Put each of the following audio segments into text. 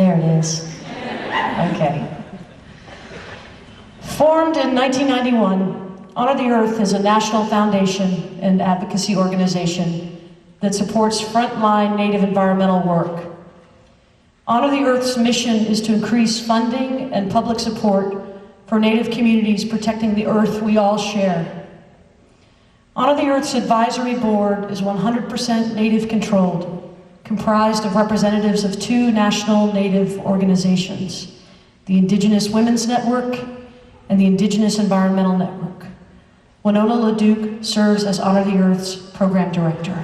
There it is. Okay. Formed in 1991, Honor the Earth is a national foundation and advocacy organization that supports frontline Native environmental work. Honor the Earth's mission is to increase funding and public support for Native communities protecting the Earth we all share. Honor the Earth's advisory board is 100% Native controlled, comprised of representatives of two national Native organizations, the Indigenous Women's Network and the Indigenous Environmental Network. Winona Laduke serves as Honor the Earth's program director.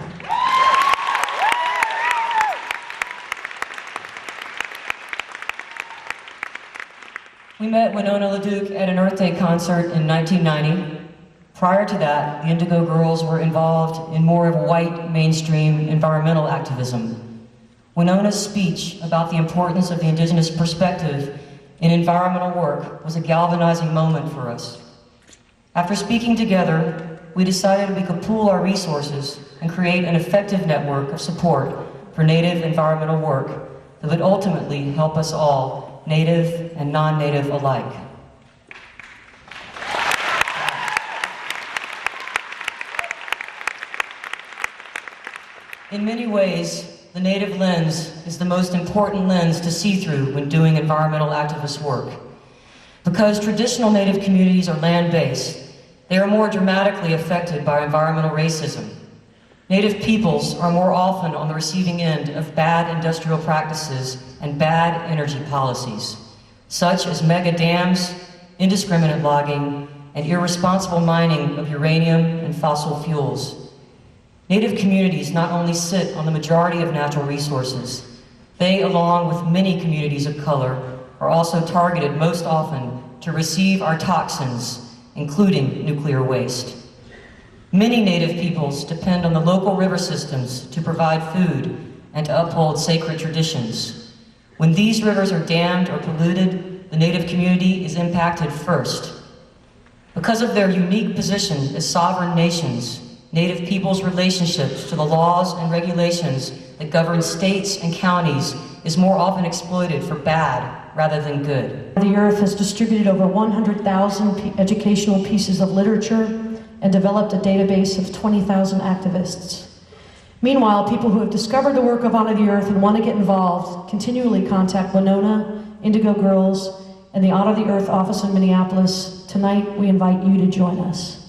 We met Winona Laduke at an Earth Day concert in 1990. Prior to that, the Indigo girls were involved in more of white mainstream environmental activism. Winona's speech about the importance of the Indigenous perspective in environmental work was a galvanizing moment for us. After speaking together, we decided we could pool our resources and create an effective network of support for Native environmental work that would ultimately help us all, Native and non-Native alike. In many ways, the Native lens is the most important lens to see through when doing environmental activist work. Because traditional Native communities are land-based, they are more dramatically affected by environmental racism. Native peoples are more often on the receiving end of bad industrial practices and bad energy policies, such as mega dams, indiscriminate logging, and irresponsible mining of uranium and fossil fuels. Native communities not only sit on the majority of natural resources, they, along with many communities of color, are also targeted most often to receive our toxins, including nuclear waste. Many Native peoples depend on the local river systems to provide food and to uphold sacred traditions. When these rivers are dammed or polluted, the Native community is impacted first. Because of their unique position as sovereign nations, Native peoples' relationships to the laws and regulations that govern states and counties is more often exploited for bad rather than good. The Earth has distributed over 100,000 educational pieces of literature and developed a database of 20,000 activists. Meanwhile, people who have discovered the work of Honor the Earth and want to get involved continually contact Winona, Indigo Girls, and the Honor the Earth office in Minneapolis. Tonight, we invite you to join us.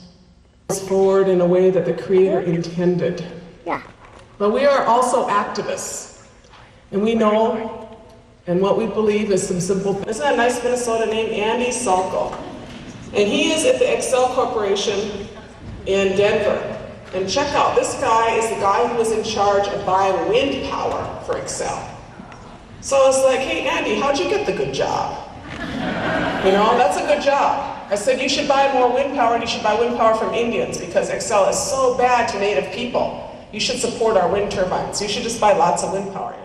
Forward in a way that the Creator intended. Yeah. But we are also activists, and we know, and what we believe is some simple. Isn't that a nice Minnesota name? Andy Salko. And he is at the Excel Corporation in Denver. And check out, this guy is the guy who was in charge of buying wind power for Excel. So it's like, hey Andy, how'd you get the good job? You know, that's a good job. I said, you should buy more wind power, and you should buy wind power from Indians, because Excel is so bad to Native people. You should support our wind turbines. You should just buy lots of wind power.